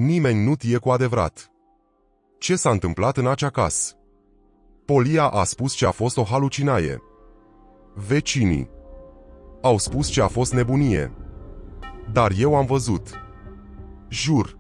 Nimeni nu tie cu adevărat. Ce s-a întâmplat în acea casă? Polia a spus că a fost o halucinație. Vecinii au spus că a fost nebunie. Dar eu am văzut. Jur.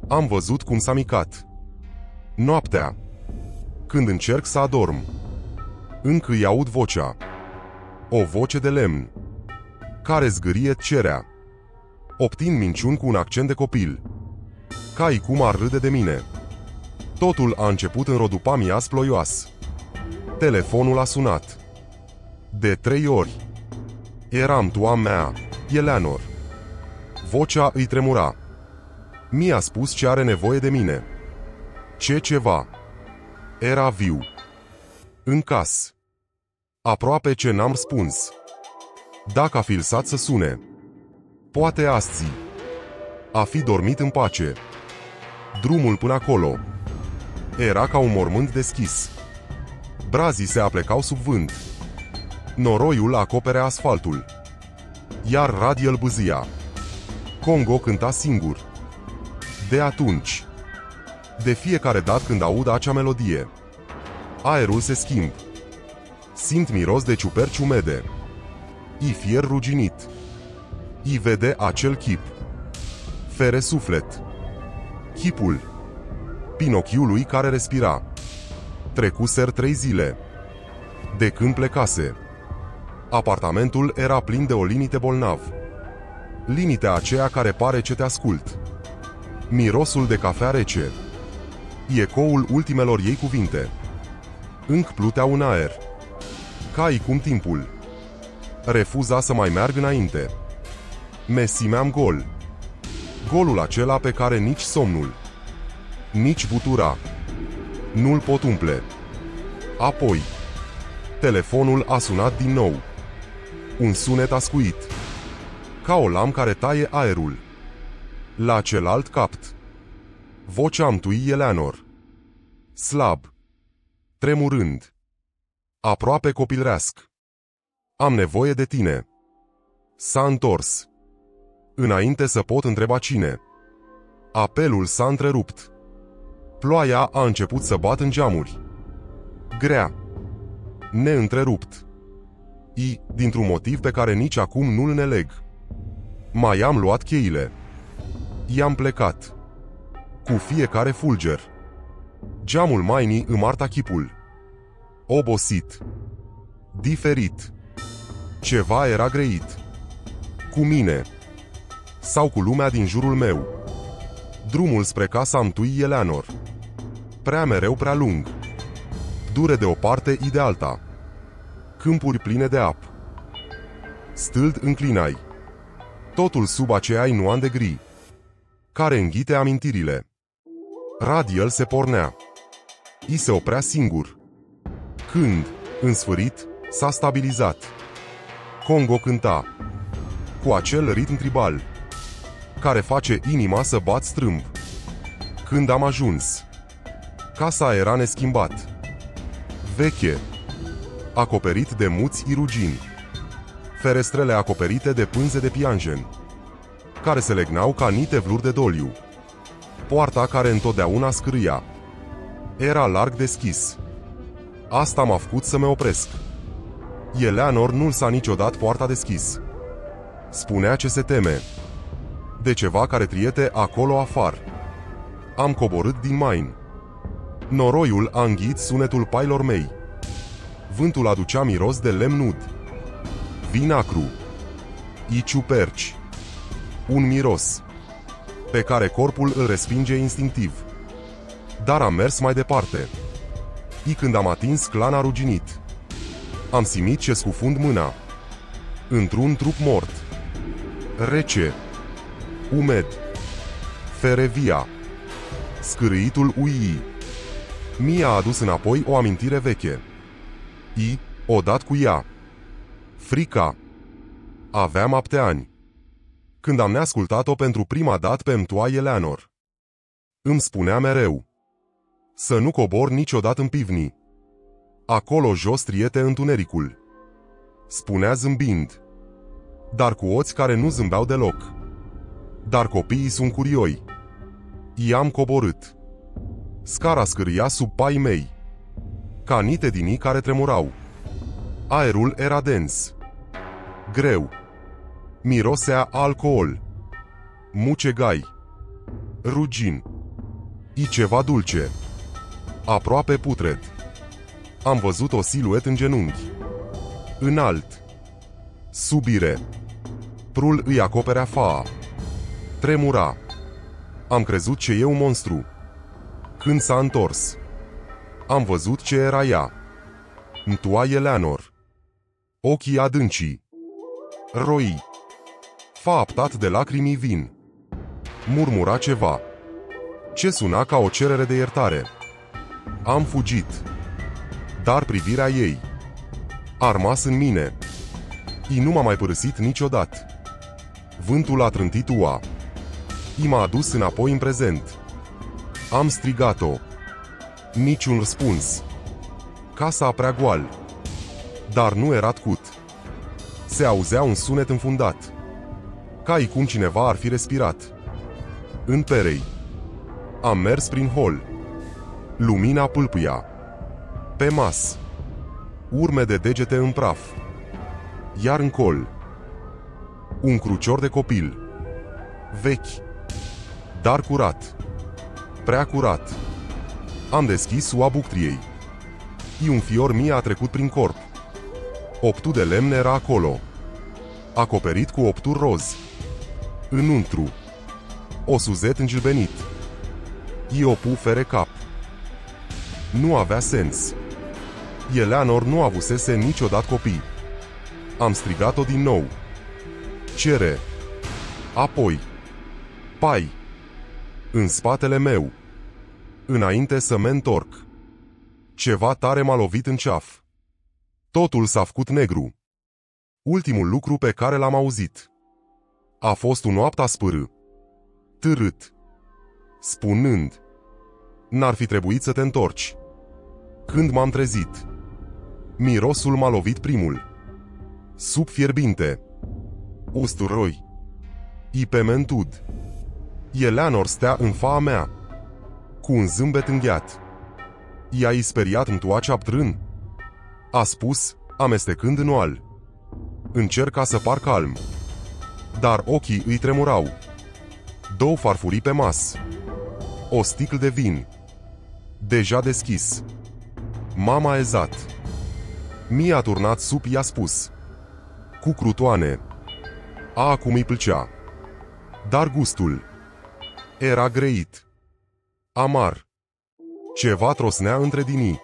Am văzut cum s-a micat. Noaptea, când încerc să adorm, încă îi aud vocea. O voce de lemn, care zgârie cerea. Obțin minciuni cu un accent de copil. Cai cum ar râde de mine. Totul a început în rodupa miaz ploioas. Telefonul a sunat. De 3 ori. Eram tua mea, Eleanor. Vocea îi tremura. Mi-a spus ce are nevoie de mine. Ce ceva. Era viu. În casă. Aproape ce n-am răspuns. Dacă a fi lăsat să sune. Poate asții. A fi dormit în pace. Drumul până acolo era ca un mormânt deschis. Brazii se aplecau sub vânt. Noroiul acopere asfaltul. Iar radiul bâzia. Congo cânta singur. De atunci, de fiecare dată când aud acea melodie, aerul se schimbă. Simt miros de ciuperci umede. I fier ruginit. I vede acel chip. Fere suflet. Chipul Pinochiului care respira. Trecuser 3 zile de când plecase. Apartamentul era plin de o liniște bolnav. Linitea aceea care pare ce te ascult. Mirosul de cafea rece. Ecoul ultimelor ei cuvinte. Încă pluteau în aer. Cai cum timpul refuza să mai meargă înainte. Me simeam gol. Golul acela pe care nici somnul, nici butura nu-l pot umple. Apoi, telefonul a sunat din nou. Un sunet ascuit, ca o lam care taie aerul. La celălalt capt, vocea amtui Eleanor. Slab, tremurând, aproape copilreasc. Am nevoie de tine. S-a întors. Înainte să pot întreba cine. Apelul s-a întrerupt. Ploaia a început să bată în geamuri. Grea. Neîntrerupt. Dintr-un motiv pe care nici acum nu-l neleg. Mai am luat cheile. I-am plecat. Cu fiecare fulger. Geamul Mainii îmi arta chipul. Obosit. Diferit. Ceva era greit. Cu mine. Sau cu lumea din jurul meu. Drumul spre casa amtui Eleanor. Prea mereu prea lung. Dure de o parte i de alta. Câmpuri pline de apă. Stâld înclinai. Totul sub aceeai nuan de gri, care înghite amintirile. Radiul se pornea. I se oprea singur. Când, în sfârșit, s-a stabilizat. Congo cânta. Cu acel ritm tribal care face inima să bat strâmb. Când am ajuns, casa era neschimbat. Veche, acoperit de muți irugini. Ferestrele acoperite de pânze de pianjen, care se legnau ca niște vluri de doliu. Poarta care întotdeauna scârâia era larg deschis. Asta m-a făcut să mă opresc. Eleanor nu lăsa niciodată poarta deschis. Spunea ce se teme de ceva care triete acolo afară. Am coborât din main. Noroiul a înghițit sunetul pailor mei. Vântul aducea miros de lemn ud. Vin acru. I ciuperci. Un miros pe care corpul îl respinge instinctiv. Dar am mers mai departe. Când am atins clana ruginit, am simțit ce scufund mâna într-un trup mort. Rece. Umed. Ferevia. Scârâitul uii. Mi-a adus înapoi o amintire veche. O dat cu ea. Frica. Aveam 7 ani când am neascultat-o pentru prima dată pe mtoa Eleanor. Îmi spunea mereu să nu cobor niciodată în pivnii. Acolo jos triete întunericul. Spunea zâmbind, dar cu ochi care nu zâmbeau deloc. Dar copiii sunt curioi. I-am coborât. Scara scâria sub paii mei, ca niște dinii care tremurau. Aerul era dens, greu, mirosea alcool, mucegai, rugin, i ceva dulce, aproape putred. Am văzut o siluetă în genunchi, înalt, subire. Prul îi acoperea faa. Tremura. Am crezut că e un monstru. Când s-a întors, am văzut ce era ea. Mtua Eleanor. Ochii adâncii, roi. Faaptat de lacrimii vin. Murmura ceva, ce suna ca o cerere de iertare. Am fugit, dar privirea ei a rămas în mine. I nu m-a mai părăsit niciodată. Vântul a trântit ua. I m-a adus înapoi în prezent. Am strigat-o. Niciun răspuns. Casa prea goal. Dar nu era tcut. Se auzea un sunet înfundat, ca-i cum cineva ar fi respirat. În perei. Am mers prin hol. Lumina pâlpâia. Pe mas, urme de degete în praf. Iar în col, un crucior de copil. Vechi, dar curat. Prea curat. Am deschis ua buctriei. Un fior mie a trecut prin corp. Optul de lemn era acolo, acoperit cu opturi roz. Înăuntru, o suzet îngilbenit. Iopu fere cap. Nu avea sens. Eleanor nu avusese niciodată copii. Am strigat-o din nou. Cere. Apoi. Pai. În spatele meu. Înainte să mă întorc, ceva tare m-a lovit în ceaf. Totul s-a făcut negru. Ultimul lucru pe care l-am auzit a fost un noapte aspârâ, târât, spunând: n-ar fi trebuit să te întorci. Când m-am trezit, mirosul m-a lovit primul. Sup fierbinte, usturoi, ipementud. Eleanor stea în fața mea, cu un zâmbet îngheat. I-ai speriat întoacea bătrân? A spus, amestecând în oal. Încerca să par calm, dar ochii îi tremurau. 2 farfurii pe masă, o sticlă de vin, deja deschis. M-am ezat. Mi-a turnat sup, i-a spus, cu crutoane. Acum îi plăcea, dar gustul era greit, amar. Ceva trosnea între dinii,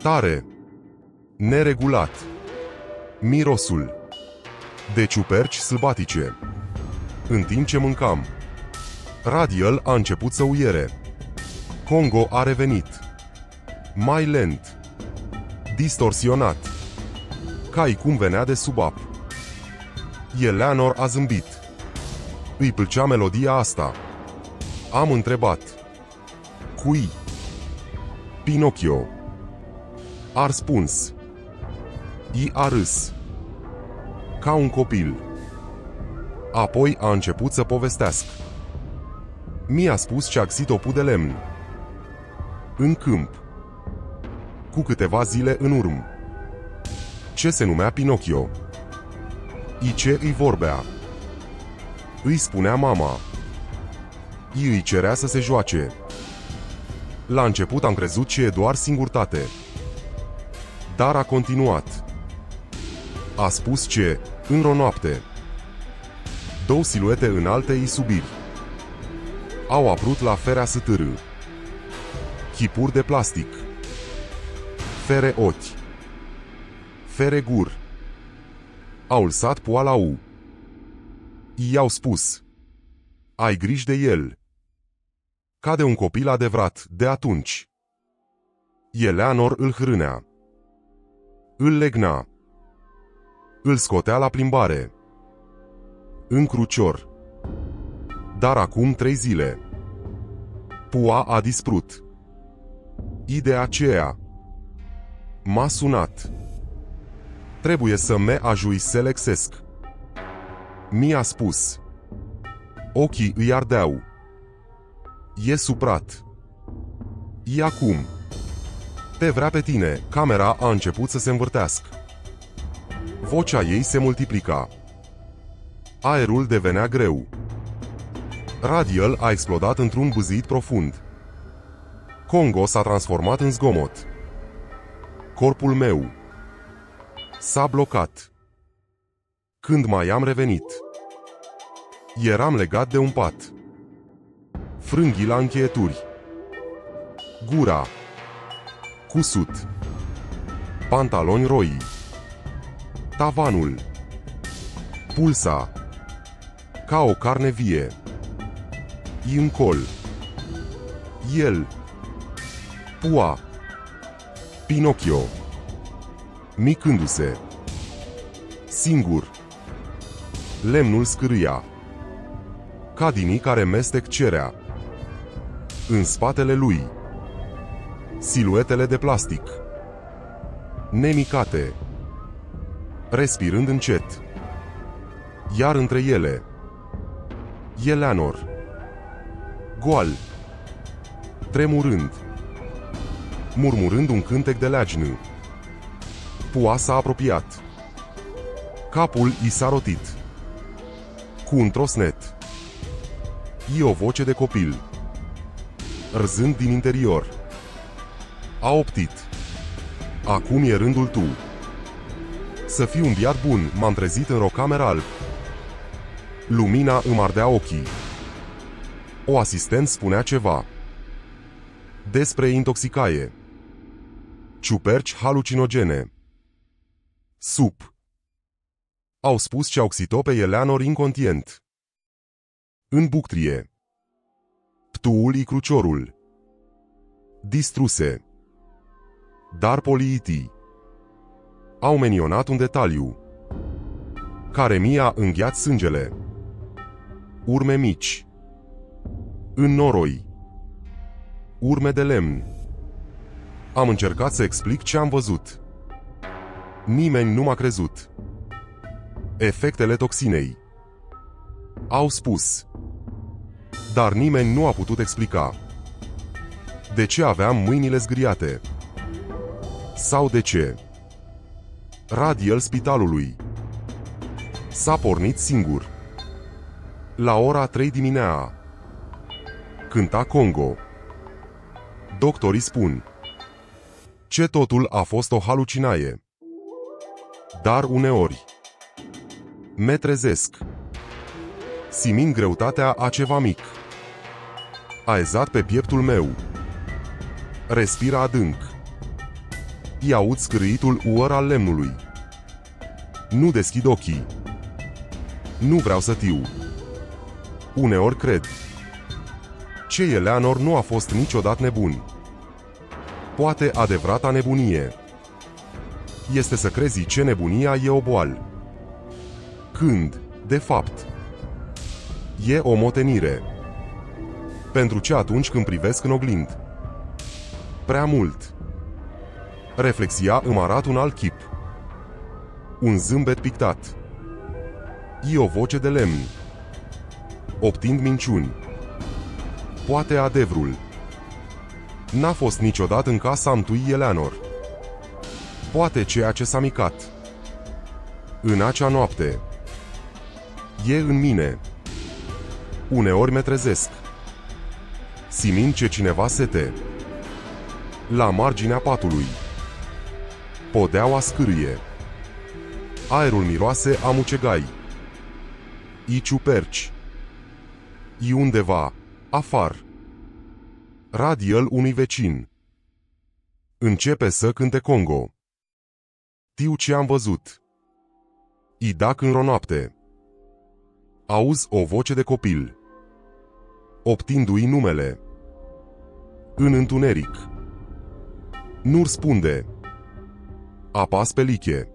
tare, neregulat. Mirosul de ciuperci sălbatice. În timp ce mâncam, Radiel a început să uiere. Congo a revenit, mai lent, distorsionat, ca-i cum venea de sub apă. Eleanor a zâmbit. Îi plăcea melodia asta. Am întrebat: cui? Pinocchio. A răspuns. I a râs, ca un copil. Apoi a început să povestească. Mi-a spus ce a găsit o pu de lemn în câmp, cu câteva zile în urmă. Ce se numea Pinocchio. I ce îi vorbea. Îi spunea mama. I îi cerea să se joace. La început am crezut că e doar singurtate, dar a continuat. A spus ce, într-o noapte, 2 siluete înalte îi subiri au apărut la ferea sătârâ. Chipuri de plastic, fere ochi, fere gur. Au lăsat poala u. I-au spus: ai grijă de el. Ca de un copil adevărat de atunci. Eleanor îl hrânea, îl legna, îl scotea la plimbare, în crucior. Dar acum 3 zile, pua a dispărut. Ideea aceea m-a sunat. Trebuie să me ajui să lexesc. Mi-a spus. Ochii îi ardeau. E suprat. E acum. Te vrea pe tine. Camera a început să se învârtească. Vocea ei se multiplica. Aerul devenea greu. Radial a explodat într-un bâzâit profund. Congo s-a transformat în zgomot. Corpul meu s-a blocat. Când mai am revenit, eram legat de un pat. Frânghii la încheieturi. Gura. Cusut. Pantaloni roi. Tavanul. Pulsa. Ca o carne vie. În col. El. Pua. Pinocchio. Micându-se. Singur. Lemnul scârâia. Cadinii care mestec cerea. În spatele lui. Siluetele de plastic. Nemicate. Respirând încet. Iar între ele. Eleanor. Goal. Tremurând. Murmurând un cântec de leagnă. Pua s-a apropiat. Capul i s-a rotit. Cu un trosnet. E o voce de copil. Râzând din interior. A optit. Acum e rândul tu. Să fii un biat bun, m-am trezit în rocamer alb. Lumina îmi ardea ochii. O asistent spunea ceva. Despre intoxicaie. Ciuperci halucinogene. Sup. Au spus ce au xit-o pe Eleanor incontinent. În buctrie. Ptuul cruciorul. Distruse. Dar poliitii. Au menționat un detaliu. Care mi-a îngheat sângele. Urme mici. În noroi. Urme de lemn. Am încercat să explic ce am văzut. Nimeni nu m-a crezut. Efectele toxinei. Au spus. Dar nimeni nu a putut explica. De ce aveam mâinile zgriate? Sau de ce? Radial spitalului. S-a pornit singur. La ora 3 dimineața. Cânta Congo. Doctorii spun. Ce totul a fost o halucinaie. Dar uneori. Me trezesc. Simind greutatea a ceva mic. Aezat pe pieptul meu. Respira adânc. I-aud scrâitul uăr al lemnului. Nu deschid ochii. Nu vreau să tiu. Uneori cred. Ce Eleanor nu a fost niciodată nebun. Poate adevărata nebunie este să crezi ce nebunia e o boală. Când, de fapt, e o motenire. Pentru ce atunci când privesc în oglind? Prea mult. Reflexia îmi arată un alt chip. Un zâmbet pictat. E o voce de lemn. Optind minciuni. Poate adevărul. N-a fost niciodată în casa întui Eleanor. Poate ceea ce s-a micat. În acea noapte. E în mine. Uneori me trezesc. Simind ce cineva sete. La marginea patului. Podeaua scârâie. Aerul miroase a mucegai. I ciuperci. I undeva, afar. Radial unui vecin. Începe să cânte Congo. Tiu ce am văzut. I dac în noapte. Auzi o voce de copil. Optindu-i numele. În întuneric. Nu răspunde. Apas pe like.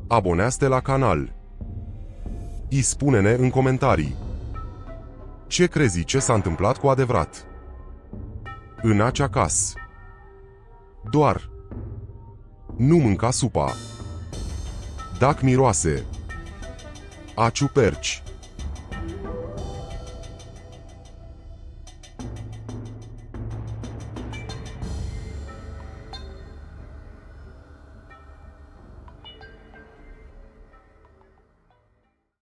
Abonează-te la canal. I spune-ne în comentarii. Ce crezi ce s-a întâmplat cu adevărat? În acea casă. Doar. Nu mânca supa. Dac miroase. A ciuperci.